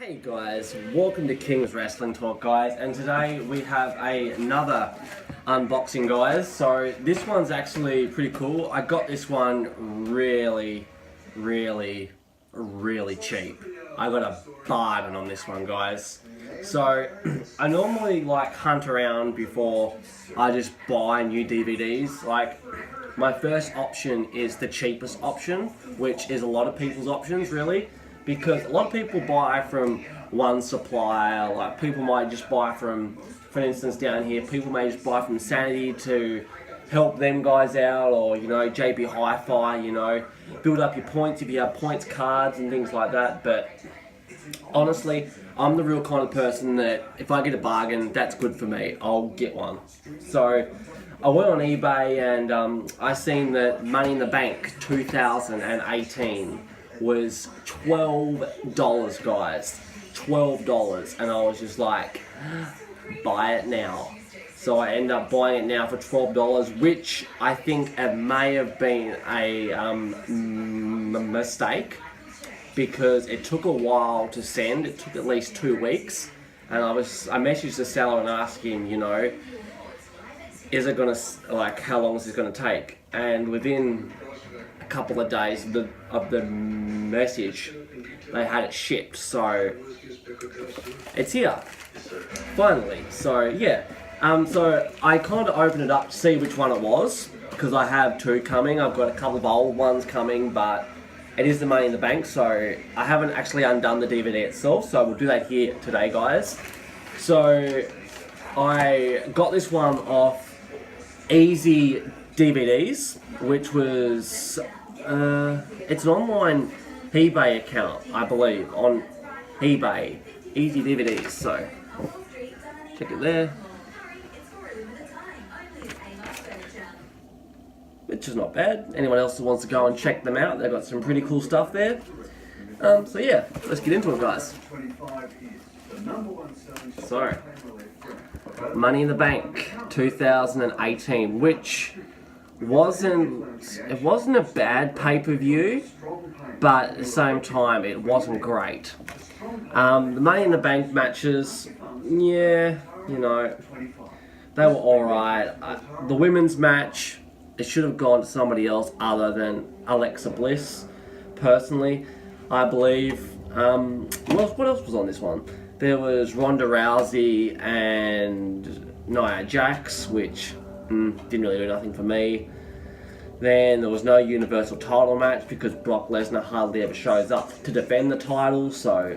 Hey guys, welcome to King's Wrestling Talk guys, and today we have another unboxing guys. So this one's actually pretty cool. I got this one really cheap. I got a bargain on this one guys. So I normally hunt around before I just buy new DVDs. My first option is the cheapest option, which is a lot of people's options really. Because a lot of people buy from one supplier, people might just buy from, for instance down here, people may just buy from Sanity to help them guys out, or JB Hi-Fi, build up your points if you have points cards and things like that. But honestly, I'm the real kind of person that if I get a bargain, that's good for me, I'll get one. So I went on eBay and I seen that Money in the Bank 2018 was $12 guys, $12, and I was just like, buy it now. So I ended up buying it now for $12, which I think it may have been a mistake, because it took a while to send. It took at least 2 weeks, and I messaged the seller and asked him, is it gonna, how long is this gonna take? And within a couple of days of the message, they had it shipped, so it's here finally. So yeah, so I kind of opened it up to see which one it was, because I have two coming. I've got a couple of old ones coming, but it is the Money in the Bank, so I haven't actually undone the DVD itself, so we'll do that here today guys. So I got this one off Easy DVDs, which was it's an online eBay account, I believe, on eBay, Easy DVDs. So check it there, which is not bad. Anyone else who wants to go and check them out, they've got some pretty cool stuff there. So yeah, let's get into it guys. So Money in the Bank 2018, which wasn't a bad pay-per-view, but at the same time it wasn't great. The Money in the Bank matches, yeah, they were alright. The women's match, it should have gone to somebody else other than Alexa Bliss, personally, I believe. What else was on this one? There was Ronda Rousey and Nia Jax, which didn't really do nothing for me. Then there was no Universal title match because Brock Lesnar hardly ever shows up to defend the title, so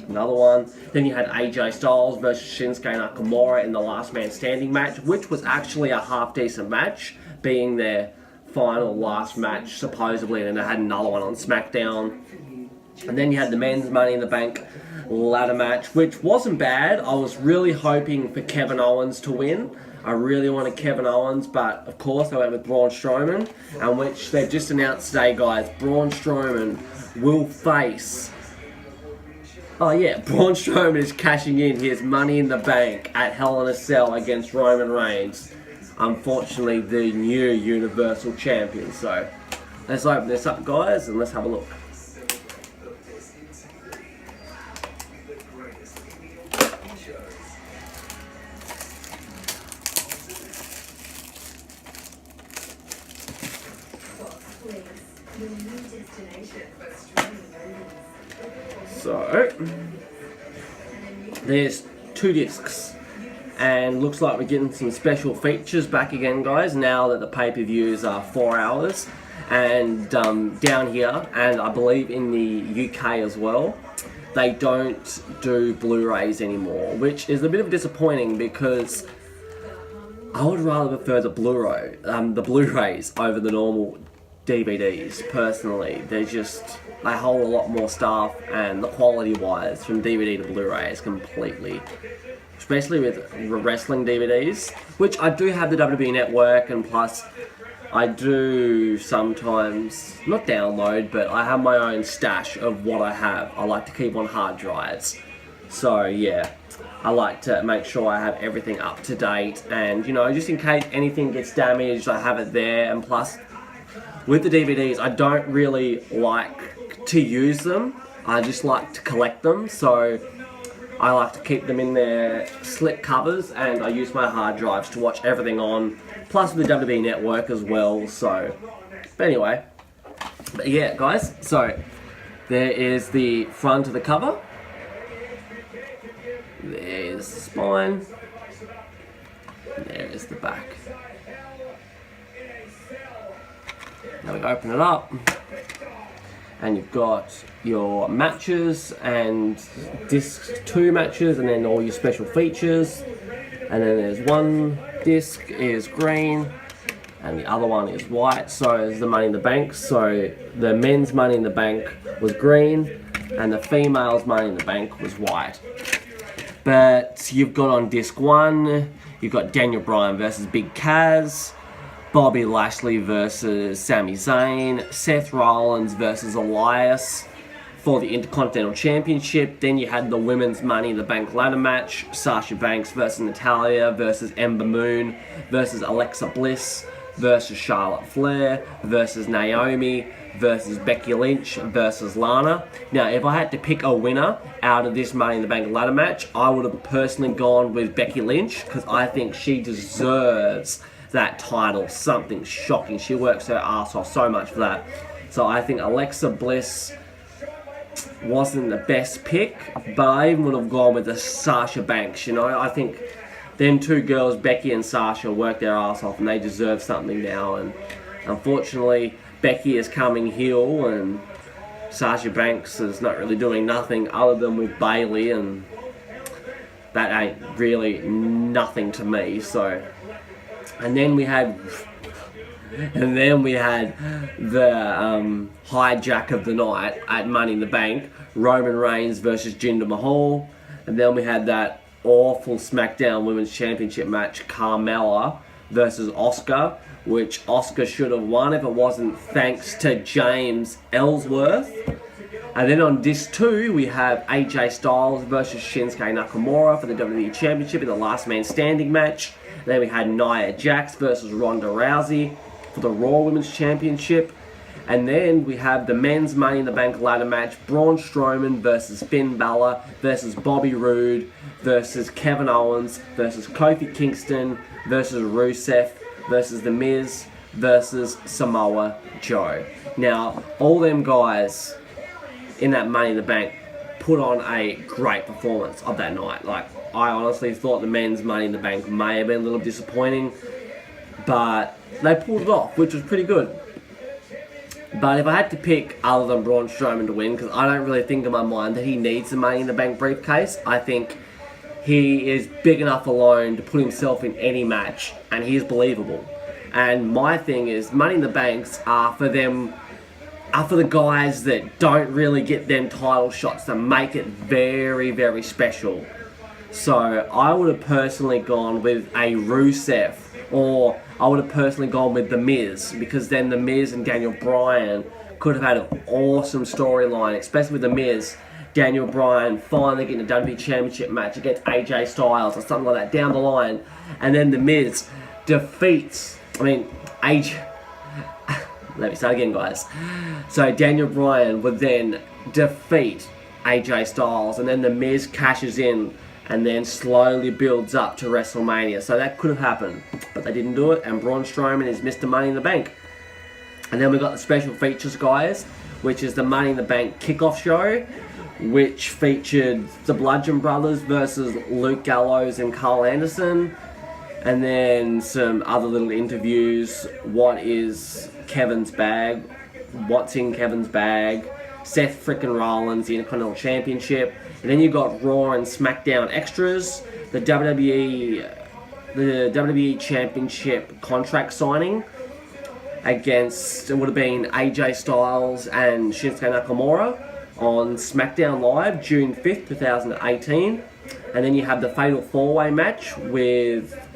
another one. Then you had AJ Styles versus Shinsuke Nakamura in the Last Man Standing match, which was actually a half decent match, being their final last match supposedly, and then they had another one on SmackDown. And then you had the men's Money in the Bank ladder match, which wasn't bad. I was really hoping for Kevin Owens to win. I really wanted Kevin Owens, but of course I went with Braun Strowman, and which they've just announced today guys, Braun Strowman will face... Braun Strowman is cashing in his Money in the Bank at Hell in a Cell against Roman Reigns. Unfortunately, the new Universal Champion. So let's open this up guys and let's have a look. So there's 2 discs, and looks like we're getting some special features back again guys, now that the pay-per-views are 4 hours. And down here, and I believe in the UK as well, they don't do Blu-rays anymore, which is a bit of disappointing, because I would rather prefer the Blu-rays over the normal DVDs personally. They hold a lot more stuff, and the quality wise from DVD to Blu-ray is completely, especially with wrestling DVDs, which I do have the WWE Network, and plus I do sometimes, not download, but I have my own stash of what I have. I like to keep on hard drives. So yeah, I like to make sure I have everything up to date, and just in case anything gets damaged, I have it there. And plus, with the DVDs, I don't really like to use them. I just like to collect them, so I like to keep them in their slip covers, and I use my hard drives to watch everything on, plus the WWE Network as well. So, but anyway, but yeah, guys. So there is the front of the cover. There's the spine. There is the back. Now we open it up, and you've got your matches and disc 2 matches, and then all your special features. And then there's one disc is green, and the other one is white. So is the Money in the Bank. So the men's Money in the Bank was green, and the females' Money in the Bank was white. But you've got on disc 1, you've got Daniel Bryan versus Big Kaz, Bobby Lashley versus Sami Zayn, Seth Rollins versus Elias for the Intercontinental Championship. Then you had the women's Money in the Bank ladder match, Sasha Banks versus Natalya versus Ember Moon versus Alexa Bliss versus Charlotte Flair versus Naomi versus Becky Lynch versus Lana. Now, if I had to pick a winner out of this Money in the Bank ladder match, I would have personally gone with Becky Lynch, because I think she deserves that title. Something shocking. She works her ass off so much for that. So I think Alexa Bliss wasn't the best pick, but I even would have gone with the Sasha Banks. You know, I think them two girls, Becky and Sasha, work their ass off, and they deserve something now. And unfortunately, Becky is coming heel, and Sasha Banks is not really doing nothing other than with Bayley, and that ain't really nothing to me. So, and then we had the hijack of the night at Money in the Bank, Roman Reigns versus Jinder Mahal, and then we had that awful SmackDown Women's Championship match, Carmella versus Asuka, which Asuka should have won if it wasn't thanks to James Ellsworth. And then on disc 2, we have AJ Styles versus Shinsuke Nakamura for the WWE Championship in the Last Man Standing match. Then we had Nia Jax versus Ronda Rousey for the Raw Women's Championship. And then we have the men's Money in the Bank ladder match, Braun Strowman versus Finn Balor versus Bobby Roode versus Kevin Owens versus Kofi Kingston versus Rusev versus The Miz versus Samoa Joe. Now, all them guys in that Money in the Bank put on a great performance of that night. Like, I honestly thought the men's Money in the Bank may have been a little disappointing, but they pulled it off, which was pretty good. But if I had to pick other than Braun Strowman to win, because I don't really think in my mind that he needs the Money in the Bank briefcase, I think he is big enough alone to put himself in any match, and he is believable. And my thing is, Money in the Banks are for the guys that don't really get them title shots, to make it very, very special. So I would have personally gone with a Rusev, or I would have personally gone with The Miz, because then The Miz and Daniel Bryan could have had an awesome storyline, especially with The Miz. Daniel Bryan finally getting a WWE Championship match against AJ Styles or something like that down the line, and then The Miz defeats, AJ... Let me start again, guys. So Daniel Bryan would then defeat AJ Styles, and then The Miz cashes in and then slowly builds up to WrestleMania. So that could have happened, but they didn't do it, and Braun Strowman is Mr. Money in the Bank. And then we got the special features, guys, which is the Money in the Bank kickoff show, which featured the Bludgeon Brothers versus Luke Gallows and Carl Anderson. And then some other little interviews. What is Kevin's bag? What's in Kevin's bag? Seth frickin' Rollins, the Intercontinental Championship. And then you got Raw and SmackDown extras. The WWE Championship contract signing against, it would have been AJ Styles and Shinsuke Nakamura on SmackDown Live, June 5th, 2018. And then you have the Fatal 4-Way match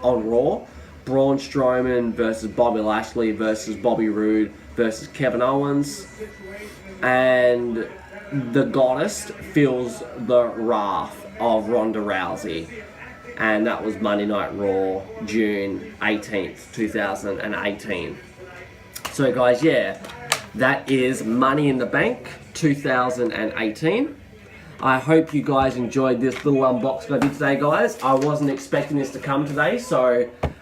on Raw, Braun Strowman versus Bobby Lashley versus Bobby Roode versus Kevin Owens. And the Goddess feels the wrath of Ronda Rousey. And that was Monday Night Raw, June 18th, 2018. So guys, yeah, That is Money in the Bank 2018. I hope you guys enjoyed this little unboxing I did today, guys. I wasn't expecting this to come today,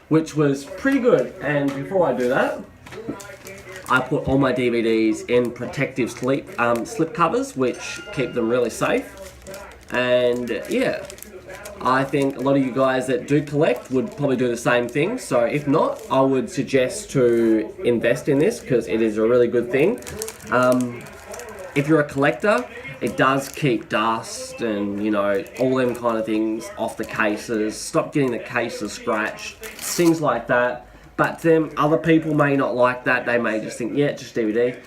which was pretty good. And before I do that, I put all my DVDs in protective slip covers, which keep them really safe. And yeah, I think a lot of you guys that do collect would probably do the same thing. So if not, I would suggest to invest in this because it is a really good thing. If you're a collector, it does keep dust and, you know, all them kind of things off the cases. Stop getting the cases scratched, things like that. But other people may not like that. They may just think, yeah, just DVD.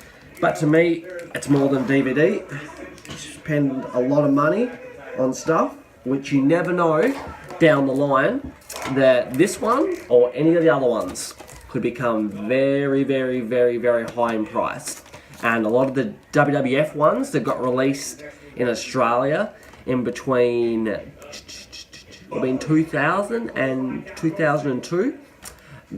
But to me, it's more than DVD. You spend a lot of money on stuff, which you never know down the line that this one or any of the other ones could become very, very, very, very high in price. And a lot of the WWF ones that got released in Australia in between 2000 and 2002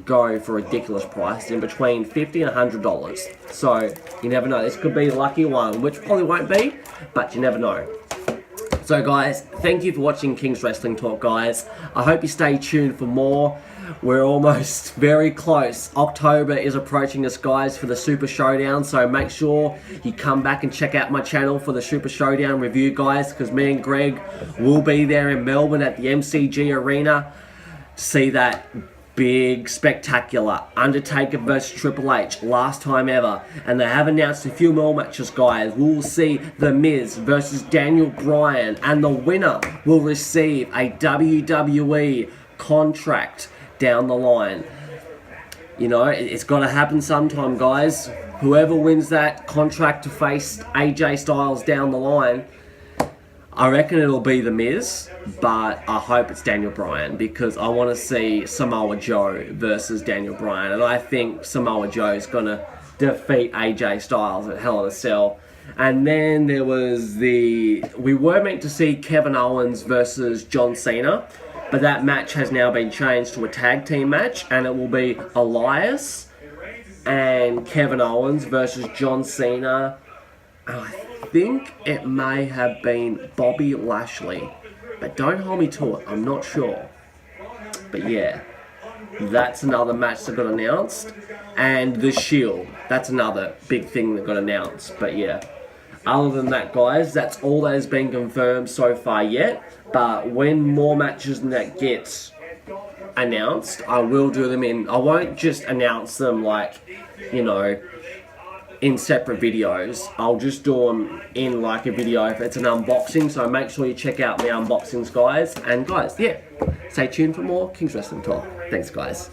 go for a ridiculous price, in between $50 and $100. So you never know, this could be the lucky one, which probably won't be, but you never know. So guys, thank you for watching King's Wrestling Talk, guys. I hope you stay tuned for more. We're almost very close. October is approaching us, guys, for the Super Showdown. So make sure you come back and check out my channel for the Super Showdown review, guys, because me and Greg will be there in Melbourne at the MCG Arena to see that big, spectacular Undertaker versus Triple H, last time ever. And they have announced a few more matches, guys. We'll see The Miz versus Daniel Bryan, and the winner will receive a WWE contract down the line. You know, it's got to happen sometime, guys. Whoever wins that contract to face AJ Styles down the line, I reckon it'll be The Miz, but I hope it's Daniel Bryan, because I want to see Samoa Joe versus Daniel Bryan, and I think Samoa Joe's going to defeat AJ Styles at Hell in a Cell. And then there was we were meant to see Kevin Owens versus John Cena, but that match has now been changed to a tag team match, and it will be Elias and Kevin Owens versus John Cena. I think it may have been Bobby Lashley, but don't hold me to it, I'm not sure. But yeah, that's another match that got announced. And The Shield, that's another big thing that got announced. But yeah, other than that, guys, that's all that has been confirmed so far yet. But when more matches than that gets announced, I will do them I won't just announce them like, you know, in separate videos. I'll just do them in like a video if it's an unboxing. So make sure you check out my unboxings, guys. And guys, yeah, stay tuned for more King's Wrestling Talk. Thanks, guys.